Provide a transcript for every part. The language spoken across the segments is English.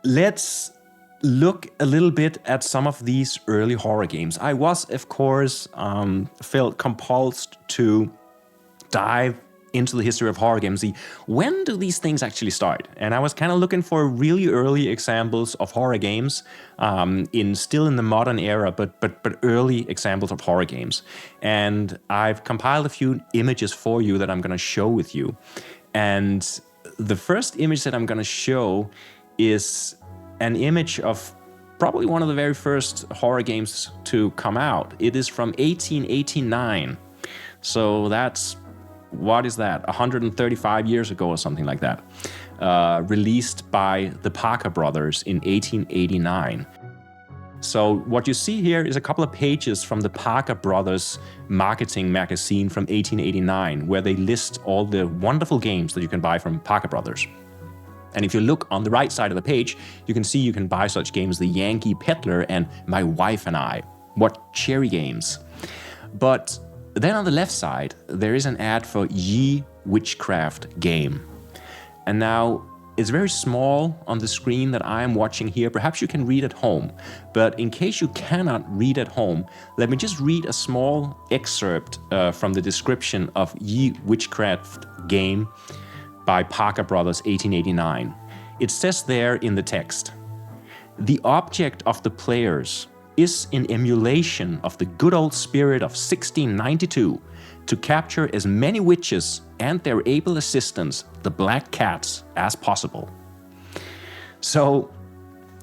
let's look a little bit at some of these early horror games. I was, of course, felt compelled to dive into the history of horror games, see when do these things actually start? And I was kind of looking for really early examples of horror games still in the modern era, but early examples of horror games. And I've compiled a few images for you that I'm going to show with you. And the first image that I'm going to show is an image of probably one of the very first horror games to come out. It is from 1889. So that's, what is that, 135 years ago or something like that. Released by the Parker brothers in 1889. So what you see here is a couple of pages from the Parker brothers marketing magazine from 1889, where they list all the wonderful games that you can buy from Parker brothers. And if you look on the right side of the page, you can see you can buy such games, The Yankee Peddler and My Wife and I. What cherry games. But then on the left side, there is an ad for Ye Witchcraft Game. And now, it's very small on the screen that I am watching here. Perhaps you can read at home. But in case you cannot read at home, let me just read a small excerpt from the description of Ye Witchcraft Game by Parker Brothers, 1889. It says there in the text, "The object of the players is in emulation of the good old spirit of 1692 to capture as many witches and their able assistants, the Black Cats, as possible." So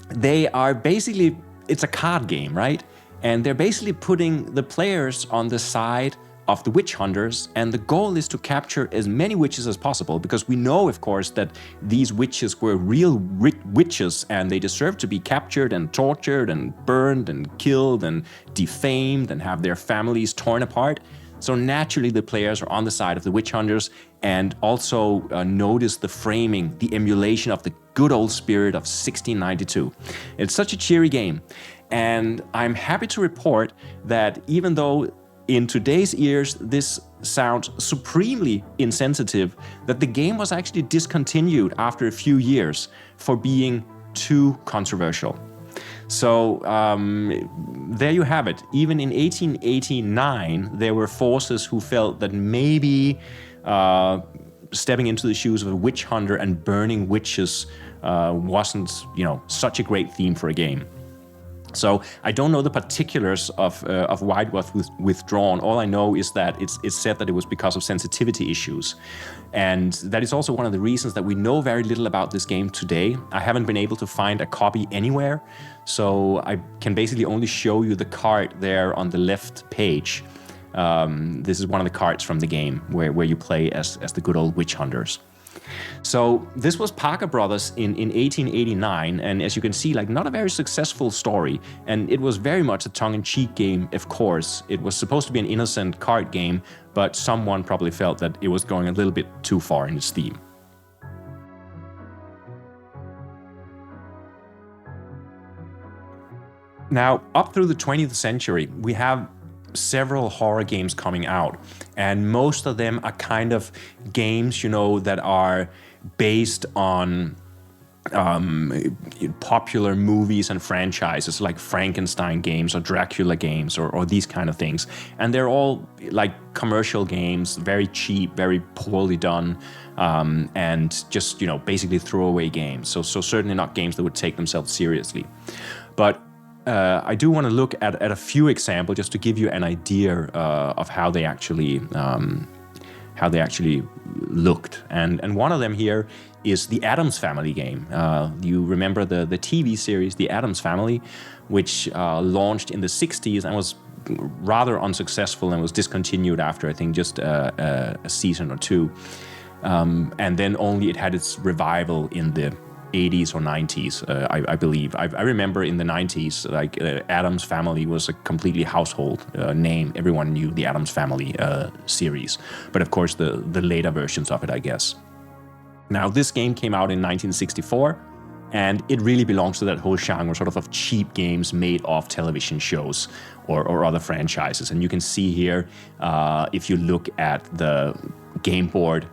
they are basically, it's a card game, right? And they're basically putting the players on the side of the witch hunters, and the goal is to capture as many witches as possible, because we know, of course, that these witches were real witches and they deserve to be captured and tortured and burned and killed and defamed and have their families torn apart. So naturally the players are on the side of the witch hunters, and also notice the framing, the emulation of the good old spirit of 1692. It's such a cheery game, and I'm happy to report that even though in today's ears, this sounds supremely insensitive, that the game was actually discontinued after a few years for being too controversial. So there you have it. Even in 1889, there were forces who felt that maybe stepping into the shoes of a witch hunter and burning witches wasn't, such a great theme for a game. So I don't know the particulars of why it was withdrawn. All I know is that it's said that it was because of sensitivity issues. And that is also one of the reasons that we know very little about this game today. I haven't been able to find a copy anywhere, so I can basically only show you the card there on the left page. This is one of the cards from the game where you play as the good old witch hunters. So this was Parker Brothers in 1889, and as you can see, not a very successful story, and it was very much a tongue-in-cheek game, of course. It was supposed to be an innocent card game, but someone probably felt that it was going a little bit too far in its theme. Now, up through the 20th century, we have several horror games coming out, and most of them are kind of games, that are based on popular movies and franchises like Frankenstein games or Dracula games or these kind of things. And they're all like commercial games, very cheap, very poorly done, and just, basically throwaway games. So certainly not games that would take themselves seriously. But I do want to look at a few examples just to give you an idea of how they actually looked. And one of them here is the Addams Family game. You remember the TV series, The Addams Family, which launched in the 60s and was rather unsuccessful and was discontinued after, I think, just a season or two. And then only it had its revival in the 80s or 90s, I believe. I remember in the 90s, Addams Family was a completely household name. Everyone knew the Addams Family series. But of course, the later versions of it, I guess. Now, this game came out in 1964, and it really belongs to that whole genre sort of cheap games made off television shows or other franchises. And you can see here, if you look at the game board,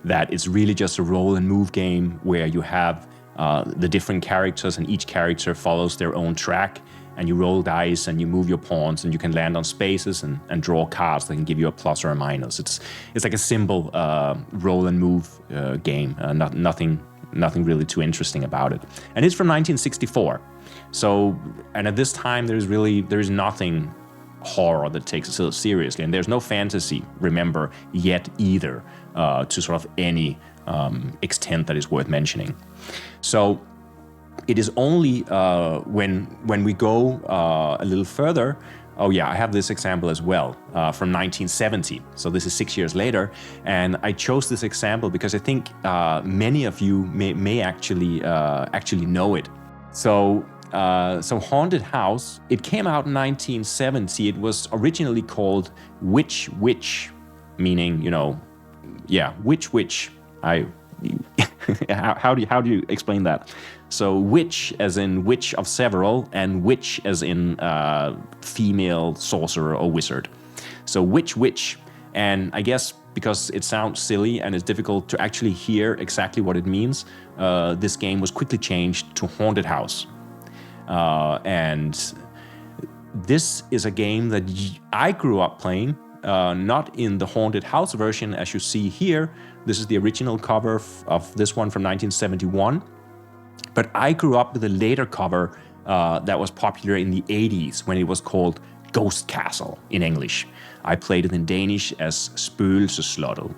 that it's really just a roll and move game where you have the different characters, and each character follows their own track. And you roll dice and you move your pawns, and you can land on spaces and draw cards that can give you a plus or a minus. It's like a simple roll and move game. Nothing really too interesting about it. And it's from 1964. So, and at this time there is nothing horror that takes itself seriously, and there's no fantasy, remember, yet either, to sort of any extent that is worth mentioning. So it is only when we go a little further. Oh yeah, I have this example as well from 1970. So this is 6 years later, and I chose this example because I think many of you may actually know it. So Haunted House, it came out in 1970. It was originally called Witch, meaning, witch. How do you explain that? So witch as in witch of several, and witch as in female sorcerer or wizard. So witch. And I guess because it sounds silly and it's difficult to actually hear exactly what it means, this game was quickly changed to Haunted House. And this is a game that I grew up playing, not in the Haunted House version as you see here. This is the original cover of this one from 1971. But I grew up with a later cover that was popular in the 80s when it was called Ghost Castle in English. I played it in Danish as Spøgelseslottet.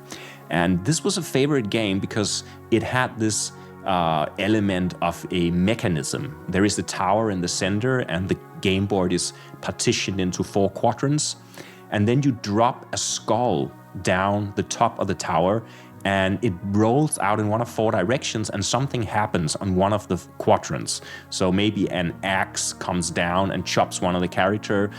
And this was a favorite game because it had this element of a mechanism. There is the tower in the center, and the game board is partitioned into 4 quadrants. And then you drop a skull down the top of the tower, and it rolls out in one of 4 directions, and something happens on one of the quadrants. So maybe an axe comes down and chops one of the character,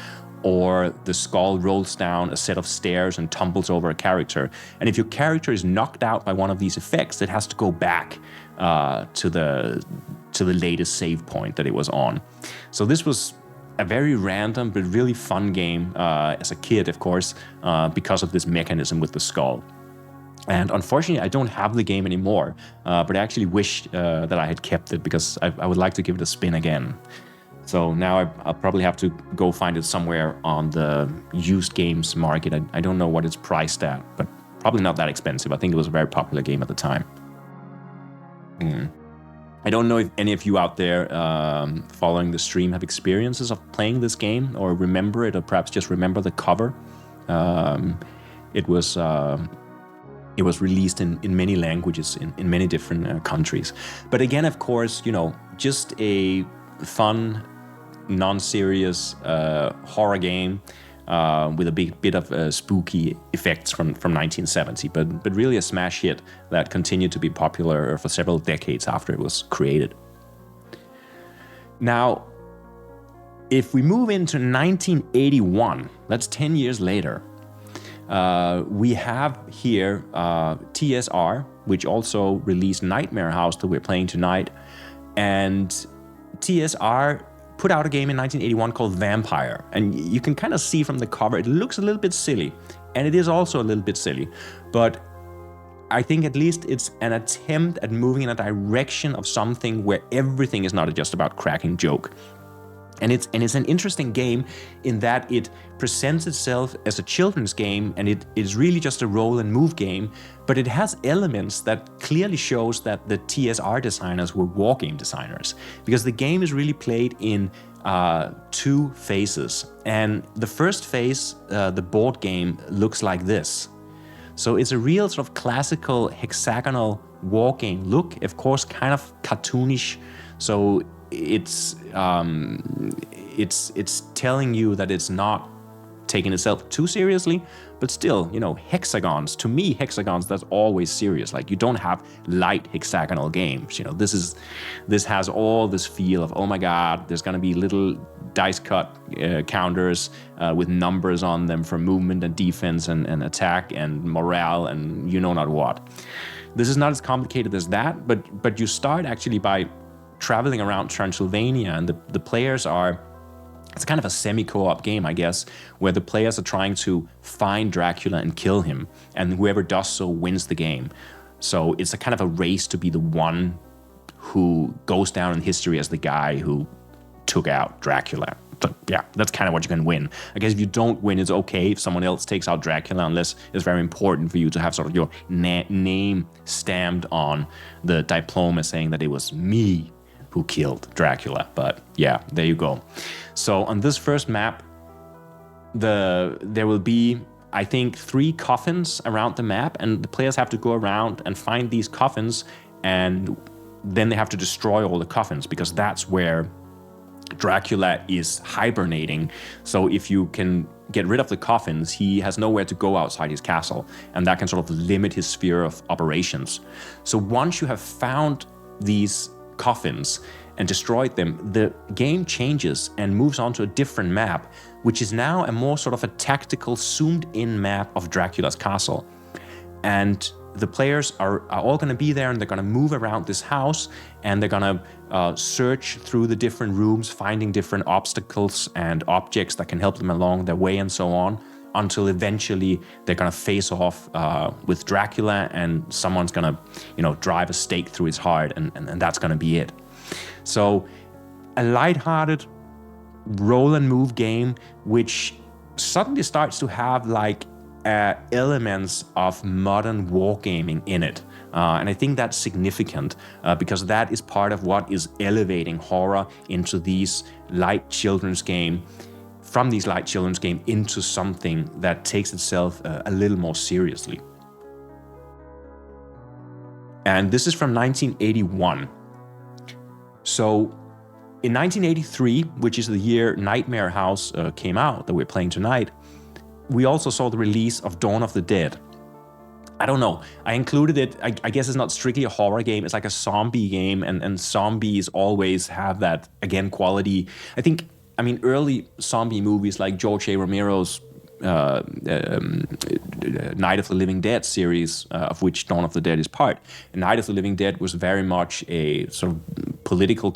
or the skull rolls down a set of stairs and tumbles over a character. And if your character is knocked out by one of these effects, it has to go back to the latest save point that it was on. So this was a very random but really fun game as a kid, of course, because of this mechanism with the skull. And unfortunately, I don't have the game anymore, but I actually wish that I had kept it because I would like to give it a spin again. So now I'll probably have to go find it somewhere on the used games market. I don't know what it's priced at, but probably not that expensive. I think it was a very popular game at the time. I don't know if any of you out there following the stream have experiences of playing this game or remember it, or perhaps just remember the cover. It was released in many languages in many different countries. But again, of course, just a fun, non-serious horror game with a big bit of spooky effects from 1970, but really a smash hit that continued to be popular for several decades after it was created. Now, if we move into 1981, that's 10 years later, we have here TSR, which also released Nightmarehouse that we're playing tonight, and TSR put out a game in 1981 called Vampyre, and you can kind of see from the cover it looks a little bit silly, and it is also a little bit silly, but I think at least it's an attempt at moving in a direction of something where everything is not just about cracking joke. And it's an interesting game in that it presents itself as a children's game, and it is really just a roll and move game, but it has elements that clearly shows that the TSR designers were war game designers, because the game is really played in 2 phases. And the first phase, the board game, looks like this. So it's a real sort of classical hexagonal war game look, of course, kind of cartoonish. So it's telling you that it's not taking itself too seriously, but still, hexagons. To me, hexagons, that's always serious. Like, you don't have light hexagonal games. This has all this feel of, oh my God, there's gonna be little dice cut counters with numbers on them for movement and defense and attack and morale and you know not what. This is not as complicated as that, but you start actually by traveling around Transylvania, and the players are, it's kind of a semi-co-op game, I guess, where the players are trying to find Dracula and kill him, and whoever does so wins the game. So it's a kind of a race to be the one who goes down in history as the guy who took out Dracula. So, yeah, that's kind of what you can win. I guess if you don't win, it's okay if someone else takes out Dracula, unless it's very important for you to have sort of your name stamped on the diploma saying that it was me who killed Dracula. But yeah, there you go. So on this first map, there will be, I think, 3 coffins around the map, and the players have to go around and find these coffins, and then they have to destroy all the coffins, because that's where Dracula is hibernating. So if you can get rid of the coffins, he has nowhere to go outside his castle, and that can sort of limit his sphere of operations. So once you have found these coffins and destroyed them, the game changes and moves on to a different map, which is now a more sort of a tactical, zoomed-in map of Dracula's castle. And the players are all going to be there, and they're going to move around this house, and they're going to search through the different rooms, finding different obstacles and objects that can help them along their way and so on, until eventually they're going to face off with Dracula, and someone's going to, drive a stake through his heart, and that's going to be it. So a lighthearted roll and move game, which suddenly starts to have elements of modern wargaming in it. And I think that's significant because that is part of what is elevating horror into these light children's game, from these light children's game into something that takes itself a little more seriously. And this is from 1981. So in 1983, which is the year Nightmarehouse came out that we're playing tonight, we also saw the release of Dawnofthedead. I don't know. I included it. I guess it's not strictly a horror game. It's like a zombie game, and zombies always have that, again, quality. Early zombie movies like George A. Romero's Night of the Living Dead series, of which Dawn of the Dead is part. And Night of the Living Dead was very much a sort of political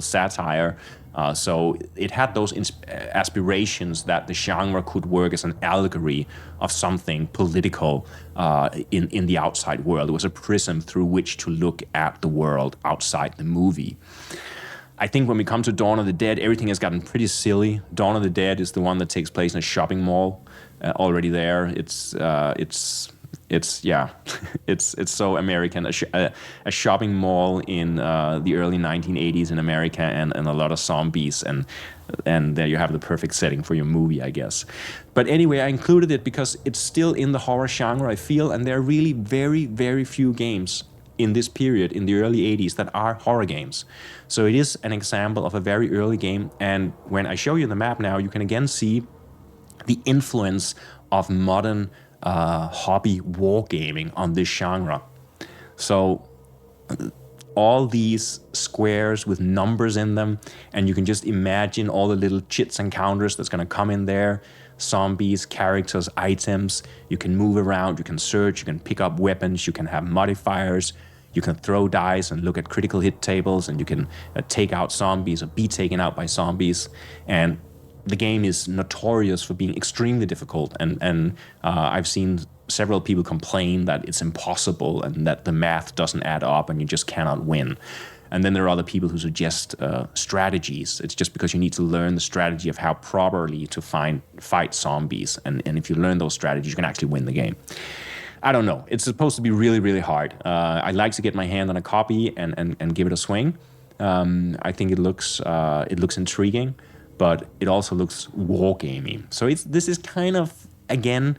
satire. So it had those aspirations that the genre could work as an allegory of something political in the outside world. It was a prism through which to look at the world outside the movie. I think when we come to Dawn of the Dead, everything has gotten pretty silly. Dawn of the Dead is the one that takes place in a shopping mall. Already there, it's so American. A shopping mall in the early 1980s in America, and a lot of zombies, and there you have the perfect setting for your movie, I guess. But anyway, I included it because it's still in the horror genre, I feel, and there are really very, very few games in this period, in the early 80s, that are horror games. So it is an example of a very early game, and when I show you the map now, you can again see the influence of modern hobby wargaming on this genre. So all these squares with numbers in them, and you can just imagine all the little chits and counters that's going to come in there. Zombies, characters, items. You can move around, you can search, you can pick up weapons, you can have modifiers, you can throw dice and look at critical hit tables, and you can take out zombies or be taken out by zombies. And the game is notorious for being extremely difficult, and I've seen several people complain that it's impossible and that the math doesn't add up and you just cannot win. And then there are other people who suggest strategies. It's just because you need to learn the strategy of how properly to fight zombies, and if you learn those strategies, you can actually win the game. I don't know. It's supposed to be really, really hard. I like to get my hand on a copy and give it a swing. I think it looks intriguing, but it also looks wargamey. So this is kind of, again,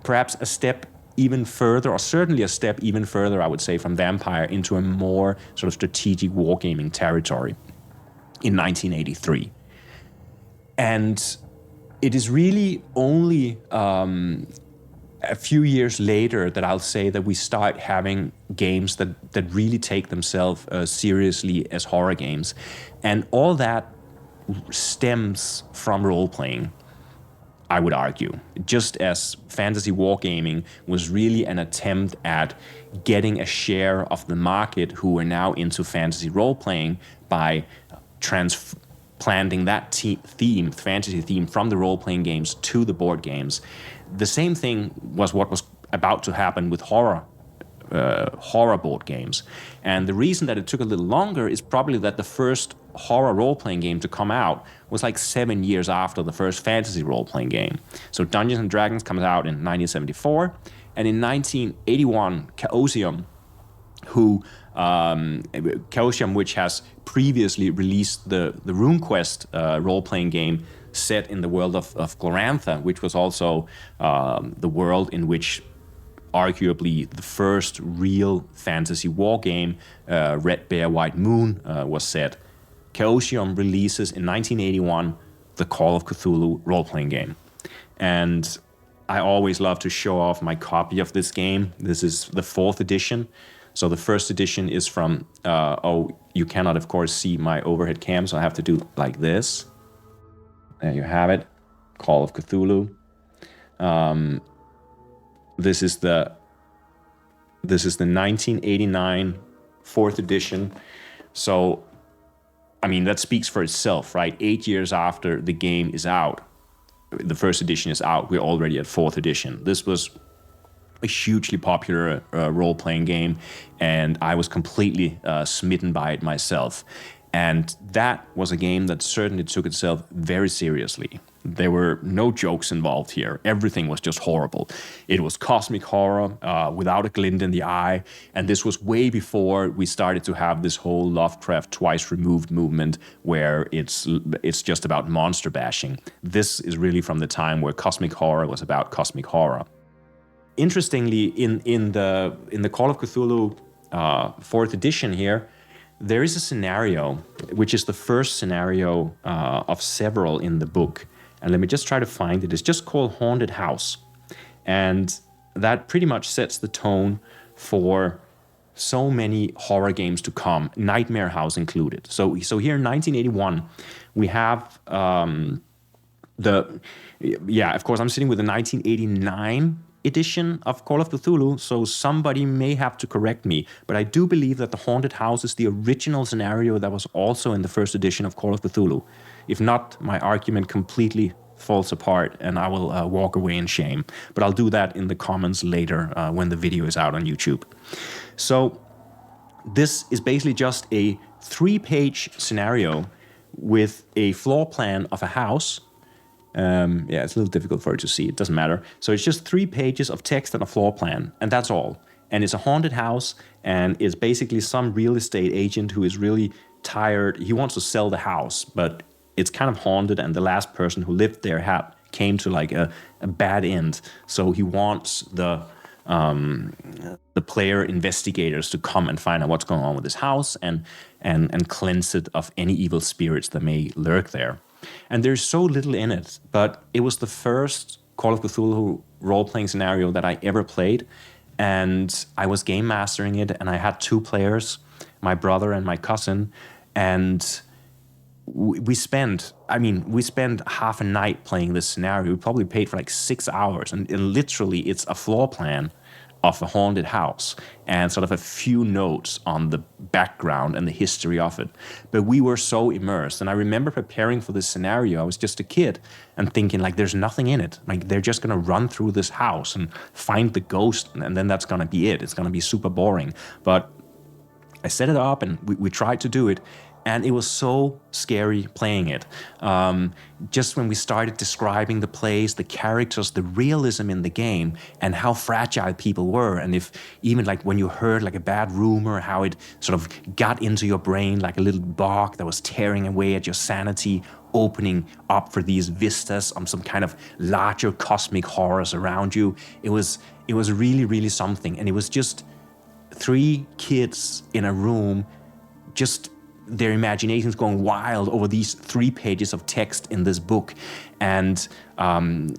perhaps a step even further, or certainly a step even further, I would say, from Vampyre into a more sort of strategic wargaming territory in 1983. And it is really only a few years later that I'll say that we start having games that really take themselves seriously as horror games. And all that stems from role-playing, I would argue. Just as fantasy wargaming was really an attempt at getting a share of the market who were now into fantasy role-playing by transplanting that fantasy theme from the role-playing games to the board games. The same thing was what was about to happen with horror horror board games. And the reason that it took a little longer is probably that the first horror role-playing game to come out was like 7 years after the first fantasy role-playing game. So Dungeons and Dragons comes out in 1974, and in 1981, Chaosium, Chaosium, which has previously released the RuneQuest role-playing game set in the world of Glorantha, which was also the world in which arguably the first real fantasy war game, Red Bear, White Moon, was set. Chaosium releases in 1981 the Call of Cthulhu role-playing game. And I always love to show off my copy of this game. This is the 4th edition. So the first edition is from, you cannot, of course, see my overhead cam, so I have to do like this. There you have it, Call of Cthulhu. This is the 1989 4th edition. So, I mean, that speaks for itself, right? 8 years after the game is out, the first edition is out, we're already at 4th edition. This was a hugely popular role-playing game, and I was completely smitten by it myself. And that was a game that certainly took itself very seriously. There were no jokes involved here. Everything was just horrible. It was cosmic horror without a glint in the eye. And this was way before we started to have this whole Lovecraft Twice Removed movement where it's just about monster bashing. This is really from the time where cosmic horror was about cosmic horror. Interestingly, in the Call of Cthulhu 4th edition here, there is a scenario, which is the first scenario of several in the book. And let me just try to find it. It's just called Haunted House. And that pretty much sets the tone for so many horror games to come, Nightmarehouse included. So here in 1981, we have of course, I'm sitting with the 1989 edition of Call of Cthulhu, so somebody may have to correct me, but I do believe that the Haunted House is the original scenario that was also in the first edition of Call of Cthulhu. If not, my argument completely falls apart and I will walk away in shame. But I'll do that in the comments later when the video is out on YouTube. So this is basically just a 3-page scenario with a floor plan of a house. It's a little difficult for you to see. It doesn't matter. So it's just 3 pages of text and a floor plan, and that's all. And it's a haunted house, and it's basically some real estate agent who is really tired. He wants to sell the house, but it's kind of haunted, and the last person who lived there came to like a bad end. So he wants the player investigators to come and find out what's going on with this house and cleanse it of any evil spirits that may lurk there. And there's so little in it, but it was the first Call of Cthulhu role-playing scenario that I ever played, and I was game mastering it, and I had 2 players, my brother and my cousin, and we spent half a night playing this scenario. We probably played for like 6 hours, and literally it's a floor plan of a haunted house and sort of a few notes on the background and the history of it. But we were so immersed. And I remember preparing for this scenario. I was just a kid and thinking like there's nothing in it. Like they're just going to run through this house and find the ghost, and then that's going to be it. It's going to be super boring. But I set it up and we tried to do it. And it was so scary playing it. Just when we started describing the place, the characters, the realism in the game, and how fragile people were, and if even like when you heard like a bad rumor, how it sort of got into your brain like a little bug that was tearing away at your sanity, opening up for these vistas on some kind of larger cosmic horrors around you. It was really, really something. And it was just 3 kids in a room, just their imaginations going wild over these 3 pages of text in this book. And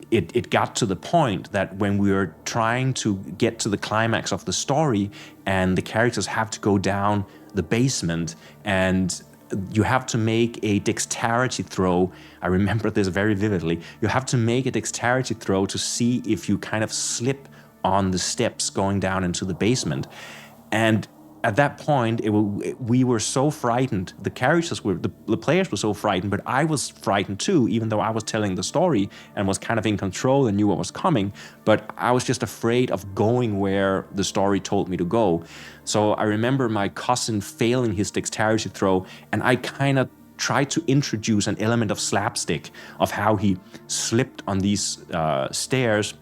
it got to the point that when we were trying to get to the climax of the story and the characters have to go down the basement and you have to make a dexterity throw. I remember this very vividly. You have to make a dexterity throw to see if you kind of slip on the steps going down into the basement. And at that point, we were so frightened. The characters were, the players were so frightened, but I was frightened too, even though I was telling the story and was kind of in control and knew what was coming. But I was just afraid of going where the story told me to go. So I remember my cousin failing his dexterity throw, and I kind of tried to introduce an element of slapstick of how he slipped on these stairs,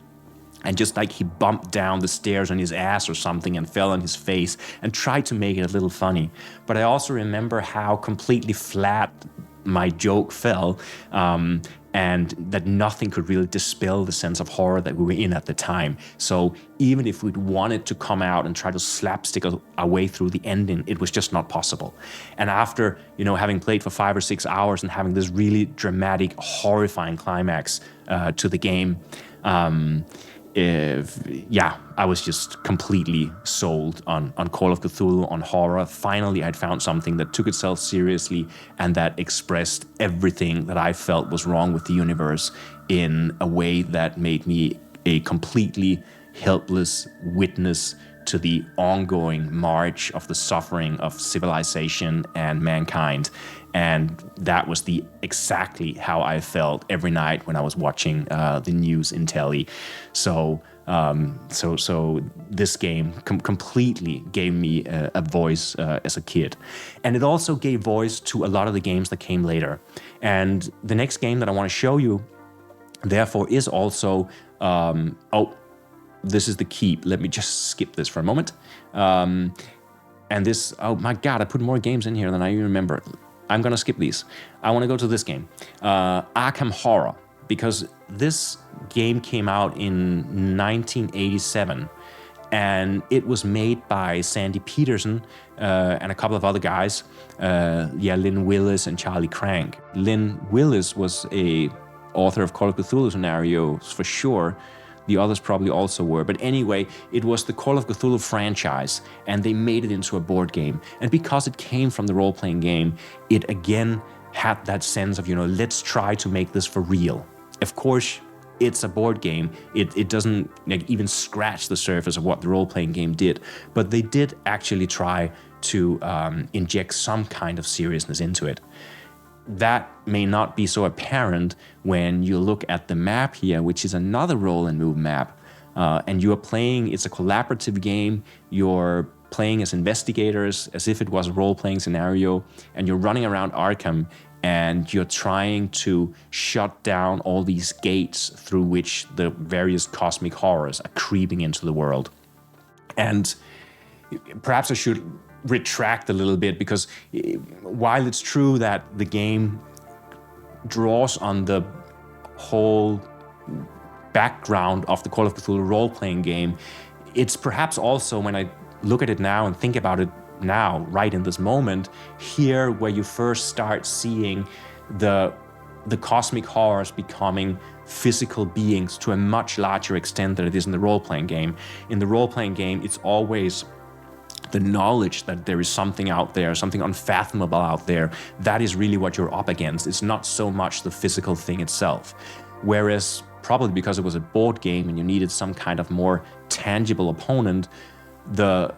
and just like he bumped down the stairs on his ass or something and fell on his face, and tried to make it a little funny. But I also remember how completely flat my joke fell, and that nothing could really dispel the sense of horror that we were in at the time. So even if we'd wanted to come out and try to slapstick our way through the ending, it was just not possible. And after, having played for 5 or 6 hours and having this really dramatic, horrifying climax to the game, I was just completely sold on Call of Cthulhu, on horror. Finally, I'd found something that took itself seriously and that expressed everything that I felt was wrong with the universe in a way that made me a completely helpless witness to the ongoing march of the suffering of civilization and mankind. And that was exactly how I felt every night when I was watching the news in telly. So this game completely gave me a voice as a kid. And it also gave voice to a lot of the games that came later. And the next game that I want to show you, therefore, is also... this is the key. Let me just skip this for a moment. And this... Oh, my God, I put more games in here than I even remember. I'm going to skip these. I want to go to this game, Arkham Horror, because this game came out in 1987, and it was made by Sandy Peterson and a couple of other guys, Lynn Willis and Charlie Crank. Lynn Willis was a author of Call of Cthulhu scenarios for sure. The others probably also were. But anyway, it was the Call of Cthulhu franchise, and they made it into a board game. And because it came from the role-playing game, it again had that sense of, let's try to make this for real. Of course, it's a board game. It doesn't even scratch the surface of what the role-playing game did. But they did actually try to inject some kind of seriousness into it. That may not be so apparent when you look at the map here, which is another roll and move map. And you are playing, it's a collaborative game. You're playing as investigators, as if it was a role-playing scenario. And you're running around Arkham, and you're trying to shut down all these gates through which the various cosmic horrors are creeping into the world. And perhaps I should retract a little bit, because while it's true that the game draws on the whole background of the Call of Cthulhu role-playing game, it's perhaps also, when I look at it now and think about it now, right in this moment, here where you first start seeing the cosmic horrors becoming physical beings to a much larger extent than it is in the role-playing game. In the role-playing game, it's always the knowledge that there is something out there, something unfathomable out there. That is really what you're up against. It's not so much the physical thing itself. Whereas, probably because it was a board game and you needed some kind of more tangible opponent, the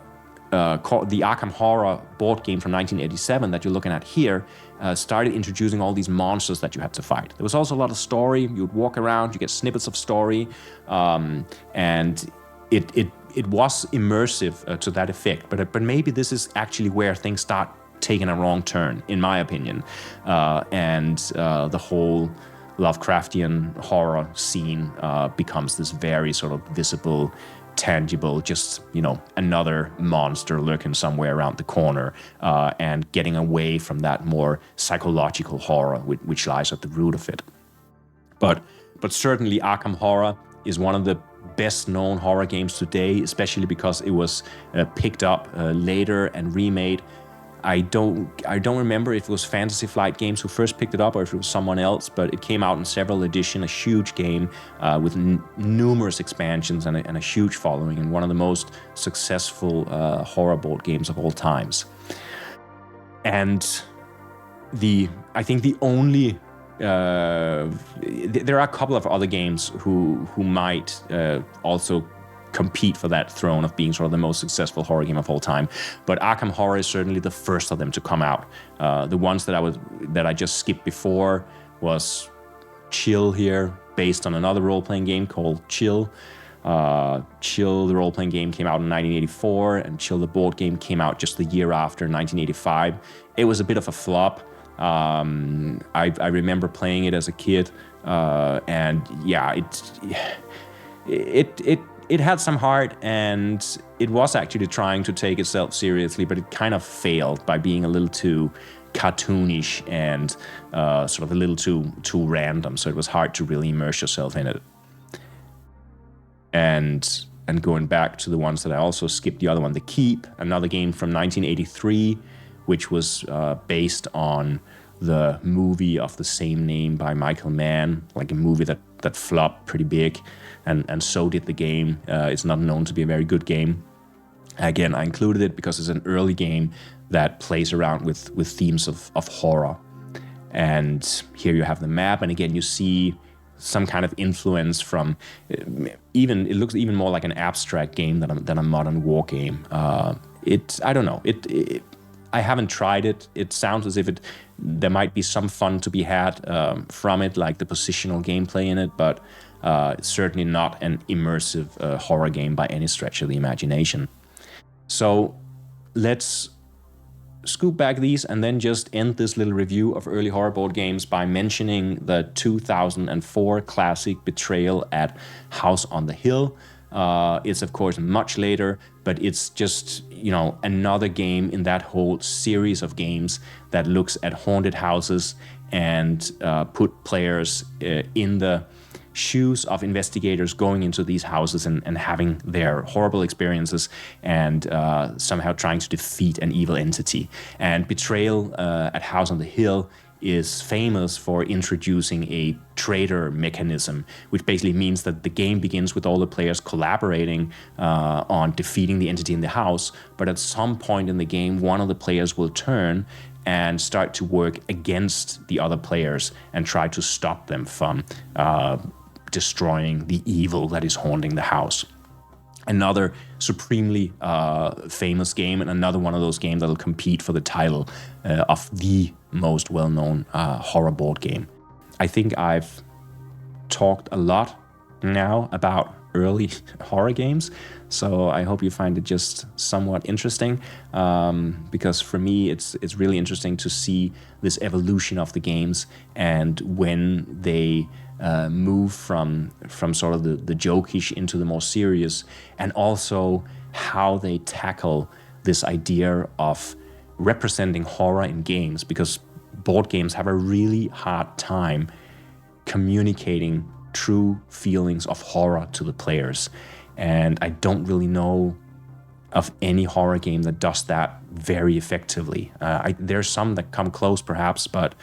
Arkham Horror board game from 1987 that you're looking at here started introducing all these monsters that you had to fight. There was also a lot of story. You'd walk around, you get snippets of story, and it was immersive to that effect. But maybe this is actually where things start taking a wrong turn, in my opinion, and the whole Lovecraftian horror scene becomes this very sort of visible, tangible, just, another monster lurking somewhere around the corner, and getting away from that more psychological horror which lies at the root of it. But certainly Arkham Horror is one of the best-known horror games today, especially because it was picked up later and remade. I don't remember if it was Fantasy Flight Games who first picked it up or if it was someone else, but it came out in several editions, a huge game with numerous expansions and a huge following, and one of the most successful horror board games of all times. And I think the only there are a couple of other games who might also compete for that throne of being sort of the most successful horror game of all time. But Arkham Horror is certainly the first of them to come out. The ones that I just skipped before was Chill here, based on another role-playing game called Chill. Chill, the role-playing game, came out in 1984, and Chill, the board game, came out just the year after, 1985. It was a bit of a flop. I remember playing it as a kid, and yeah, it had some heart, and it was actually trying to take itself seriously, but it kind of failed by being a little too cartoonish and sort of a little too random. So it was hard to really immerse yourself in it. And going back to the ones that I also skipped, the other one, The Keep, another game from 1983, which was based on the movie of the same name by Michael Mann, like a movie that flopped pretty big, and so did the game. It's not known to be a very good game. Again, I included it because it's an early game that plays around with themes of horror. And here you have the map, and again, you see some kind of influence from it looks even more like an abstract game than a modern war game. I don't know. I haven't tried it. It sounds as if there might be some fun to be had from it, like the positional gameplay in it, but it's certainly not an immersive horror game by any stretch of the imagination. So let's scoop back these and then just end this little review of early horror board games by mentioning the 2004 classic Betrayal at House on the Hill. It's of course much later, but it's just, another game in that whole series of games that looks at haunted houses and put players in the shoes of investigators going into these houses and having their horrible experiences and somehow trying to defeat an evil entity. And Betrayal at House on the Hill is famous for introducing a traitor mechanism, which basically means that the game begins with all the players collaborating on defeating the entity in the house, but at some point in the game, one of the players will turn and start to work against the other players and try to stop them from destroying the evil that is haunting the house. Another supremely famous game, and another one of those games that'll compete for the title of the most well-known horror board game. I think I've talked a lot now about early horror games, so I hope you find it just somewhat interesting, because for me it's really interesting to see this evolution of the games and when they move from sort of the jokish into the more serious, and also how they tackle this idea of representing horror in games, because board games have a really hard time communicating true feelings of horror to the players. And I don't really know of any horror game that does that very effectively. There's some that come close perhaps, but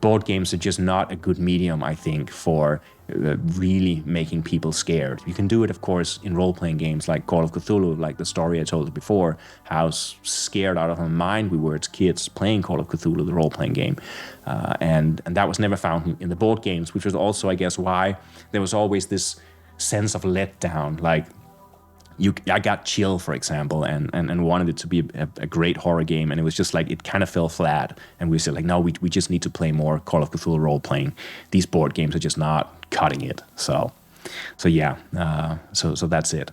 board games are just not a good medium, I think, for really making people scared. You can do it, of course, in role-playing games like Call of Cthulhu, like the story I told you before, how scared out of our mind we were as kids playing Call of Cthulhu, the role-playing game. And that was never found in the board games, which was also, I guess, why there was always this sense of letdown. Like, I got Chill, for example, and wanted it to be a great horror game, and it was just like, it kind of fell flat, and we said like, no, we just need to play more Call of Cthulhu role-playing. These board games are just not cutting it. So that's it.